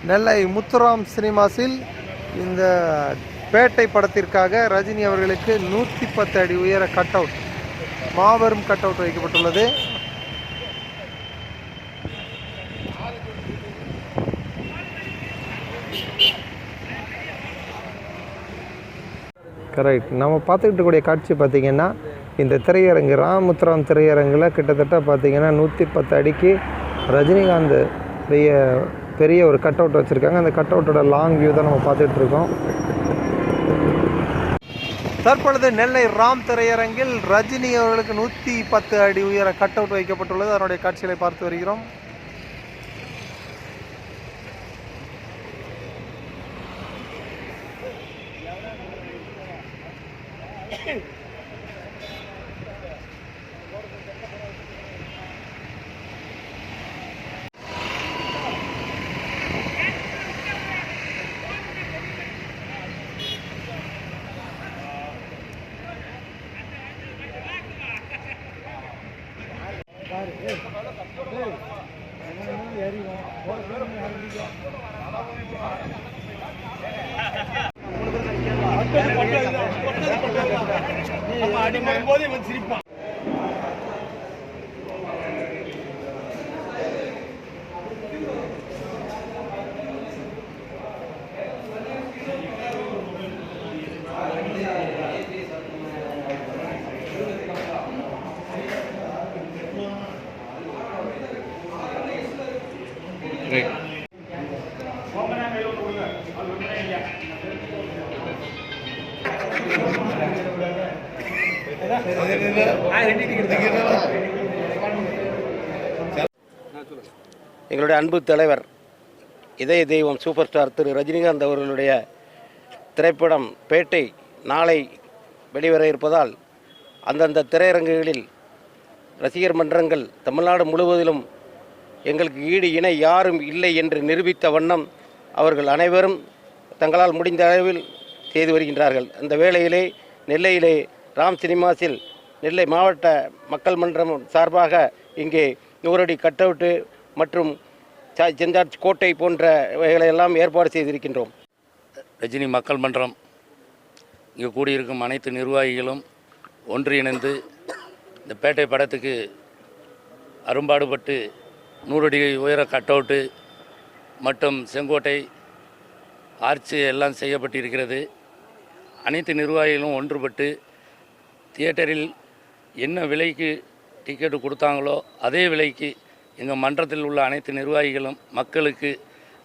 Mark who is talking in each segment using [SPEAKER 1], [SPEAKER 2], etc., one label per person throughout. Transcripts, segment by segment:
[SPEAKER 1] நெல்லை முத்துராம் சினிமாஸில் இந்த பேட்டை படத்திற்காக ரஜினி அவர்களுக்கு 110 அடி உயர கட் அவுட், மாபெரும் கட் அவுட் வைக்கப்பட்டுள்ளது. கரெக்ட். நம்ம பார்த்துக்கிட்டு இருக்கக்கூடிய காட்சி பார்த்திங்கன்னா இந்த திரையரங்கு முத்துராம் திரையரங்கில் கிட்டத்தட்ட பார்த்திங்கன்னா 110 அடிக்கு ரஜினிகாந்த் பெரிய ஒரு கட் அவுட் வச்சுருக்காங்க. அந்த கட் அவுட்டோட லாங் வியூ தான் நம்ம பார்த்துட்டு இருக்கோம். தற்பொழுது நெல்லை ராம் திரையரங்கில் ரஜினி அவர்களுக்கு 110 அடி உயர கட் அவுட் வைக்கப்பட்டுள்ளது. அதனுடைய காட்சிகளை பார்த்து வருகிறோம்.
[SPEAKER 2] எங்களுடைய அன்பு தலைவர் இதய தெய்வம் சூப்பர் ஸ்டார் திரு ரஜினிகாந்த் அவர்களுடைய திரைப்படம் பேட்டை நாளை வெளிவர இருப்பதால் அந்தந்த திரையரங்குகளில் ரசிகர் மன்றங்கள் தமிழ்நாடு முழுவதிலும் எங்களுக்கு ஈடு இணை யாரும் இல்லை என்று நிரூபித்த வண்ணம் அவர்கள் அனைவரும் தங்களால் முடிந்த அளவில் செய்து வருகின்றார்கள். அந்த வேளையிலே நெல்லையிலே ராம் சினிமாஸில் நெல்லை மாவட்ட மக்கள் மன்றம் சார்பாக இங்கே 100 அடி கட் அவுட்டு மற்றும் செஞ்சார்ஜ் கோட்டை போன்றவைகளை எல்லாம் ஏற்பாடு செய்திருக்கின்றோம்.
[SPEAKER 3] ரஜினி மக்கள் மன்றம் இங்கே கூடியிருக்கும் அனைத்து நிர்வாகிகளும் ஒன்றிணைந்து இந்த பேட்டை படத்துக்கு அரும்பாடுபட்டு 100 அடி உயர கட் அவுட்டு மற்றும் செங்கோட்டை ஆர்ச்சி எல்லாம் செய்யப்பட்டிருக்கிறது. அனைத்து நிர்வாகிகளும் ஒன்றுபட்டு தியேட்டரில் என்ன விலைக்கு டிக்கெட்டு கொடுத்தாங்களோ அதே விலைக்கு எங்கள் மன்றத்தில் உள்ள அனைத்து நிர்வாகிகளும் மக்களுக்கு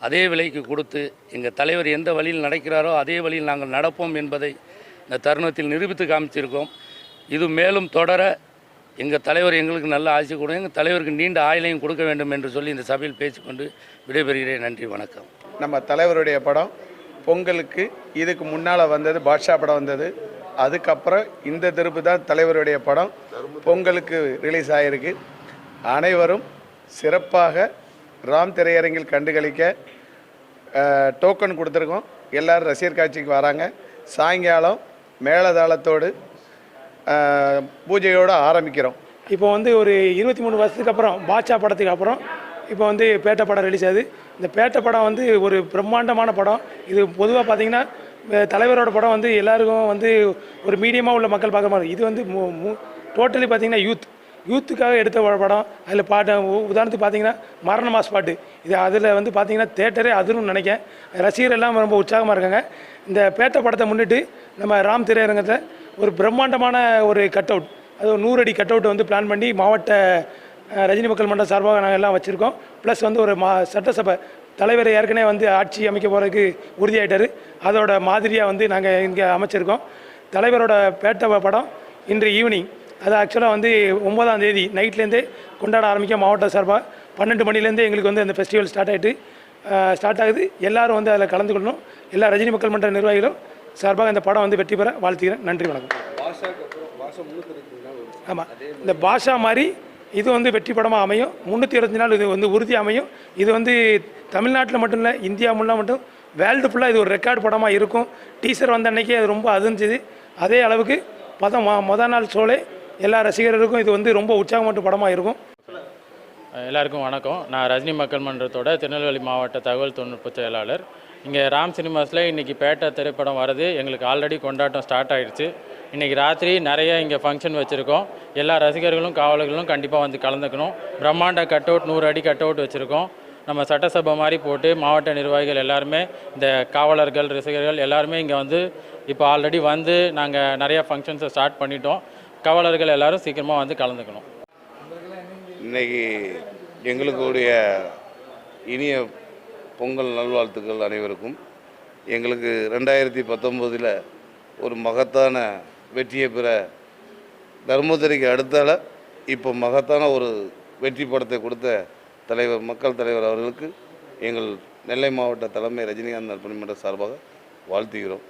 [SPEAKER 3] அதே விலைக்கு கொடுத்து எங்கள் தலைவர் எந்த வழியில் நடக்கிறாரோ அதே வழியில் நாங்கள் நடப்போம் என்பதை இந்த தருணத்தில் நிரூபித்து காமிச்சிருக்கோம். இது மேலும் தொடர எங்கள் தலைவர் எங்களுக்கு நல்ல ஆட்சி கொடுங்க, எங்கள் தலைவருக்கு நீண்ட ஆயுளையும் கொடுக்க வேண்டும் என்று சொல்லி இந்த சபையில் பேசிக்கொண்டு விடைபெறுகிறேன். நன்றி, வணக்கம்.
[SPEAKER 4] நம்ம தலைவருடைய படம் பொங்கலுக்கு இதுக்கு முன்னால் வந்தது பாட்ஷா படம் வந்தது. அதுக்கப்புறம் இந்த திருப்பு தான் தலைவருடைய படம் பொங்கலுக்கு ரிலீஸ் ஆகிருக்கு. அனைவரும் சிறப்பாக ராம் திரையரங்கில் கண்டுகளிக்க டோக்கன் கொடுத்துருக்கோம். எல்லோரும் ரசிகர் காட்சிக்கு வராங்க. சாயங்காலம் மேளதாளத்தோடு பூஜையோடு ஆரம்பிக்கிறோம்.
[SPEAKER 5] இப்போ ஒரு 23 வருஷத்துக்கு அப்புறம் பாட்ஷா படத்துக்கு அப்புறம் இப்போ பேட்டை படம் ரிலீஸ் ஆகுது. இந்த பேட்டை படம் ஒரு பிரம்மாண்டமான படம். இது பொதுவாக பார்த்திங்கன்னா தலைவரோட படம் எல்லாருக்கும் ஒரு மீடியமாக உள்ள மக்கள் பார்க்க மாதிரி. இது டோட்டலி பார்த்திங்கன்னா யூத்துக்காக எடுத்த படம். அதில் உதாரணத்துக்கு பார்த்திங்கன்னா மரண மாஸ் பாட்டு இது அதில் பார்த்திங்கன்னா தேட்டரே அதிரும் நினைக்கிறேன். ரசிகர் எல்லாம் ரொம்ப உற்சாகமாக இருக்காங்க. இந்த பேட்டை படத்தை முன்னிட்டு நம்ம ராம் திரையரங்கத்தில் ஒரு பிரம்மாண்டமான ஒரு கட் அவுட், அது ஒரு 100 அடி கட் அவுட்டை பிளான் பண்ணி மாவட்ட ரஜினி மக்கள் மன்றம் சார்பாக நாங்கள் எல்லாம் வச்சுருக்கோம். ப்ளஸ் ஒரு சட்டசபை தலைவர் ஏற்கனவே ஆட்சி அமைக்க போகிறதுக்கு உறுதியாயிட்டார். அதோட மாதிரியாக நாங்கள் இங்கே அமைச்சிருக்கோம். தலைவரோட பேட்டை படம் இன்று ஈவினிங், அது ஆக்சுவலாக 9ஆம் தேதி நைட்லேருந்தே கொண்டாட ஆரம்பிக்க மாவட்ட சார்பாக 12 மணிலேருந்தே எங்களுக்கு அந்த ஃபெஸ்டிவல் ஸ்டார்ட் ஆகுது. எல்லோரும் அதில் கலந்து கொள்ளணும். எல்லா ரஜினி மக்கள் மன்ற நிர்வாகிகளும் சார்பாக இந்த படம் வெற்றி பெற வாழ்த்துக்கிறேன். நன்றி, வணக்கம். ஆமாம், இந்த பாஷா மாதிரி இது வெற்றி படமாக அமையும். 365 நாள் இது உறுதி அமையும். இது தமிழ்நாட்டில் மட்டும் இல்லை, இந்தியா முன்னாள் மட்டும் வேர்ல்டு ஃபுல்லாக இது ஒரு ரெக்கார்டு படமாக இருக்கும். டீசர் வந்த அன்றைக்கி அது ரொம்ப அதிர்ந்துச்சு. அதே அளவுக்கு முதல் நாள் ஷோலே எல்லா ரசிகர்களுக்கும் இது ரொம்ப உற்சாகமான படமாக இருக்கும்.
[SPEAKER 6] எல்லாருக்கும் வணக்கம். நான் ரஜினி மக்கள் மன்றத்தோட திருநெல்வேலி மாவட்ட தகவல் தொழில்நுட்ப செயலாளர். இங்கே ராம் சினிமாஸில் இன்றைக்கி பேட்டை திரைப்படம் வரது எங்களுக்கு ஆல்ரெடி கொண்டாட்டம் ஸ்டார்ட் ஆகிடுச்சு. இன்றைக்கி ராத்திரி நிறைய இங்கே ஃபங்க்ஷன் வச்சுருக்கோம். எல்லா ரசிகர்களும் காவலர்களும் கண்டிப்பாக வந்து கலந்துக்கணும். பிரம்மாண்ட கட் அவுட் 100 அடி கட் அவுட் வச்சுருக்கோம். நம்ம சட்டசபை மாதிரி போட்டு மாவட்ட நிர்வாகிகள் எல்லாருமே, இந்த காவலர்கள் ரசிகர்கள் எல்லாருமே இங்கே வந்து இப்போ ஆல்ரெடி வந்து நாங்கள் நிறையா ஃபங்க்ஷன்ஸை ஸ்டார்ட் பண்ணிட்டோம். காவலர்கள் எல்லோரும் சீக்கிரமாக வந்து கலந்துக்கணும்.
[SPEAKER 7] இன்றைக்கி எங்களுடைய இனிய பொங்கல் நல்வாழ்த்துக்கள் அனைவருக்கும். எங்களுக்கு 2019 ஒரு மகத்தான வெற்றியை பெற தர்மபுரிக்கு அடுத்தால இப்போ மகத்தான ஒரு வெற்றி படத்தை கொடுத்த தலைவர், மக்கள் தலைவர் அவர்களுக்கு எங்கள் நெல்லை மாவட்ட தலைமை ரஜினிகாந்த் நற்பணி மன்ற சார்பாக வாழ்த்துகிறோம்.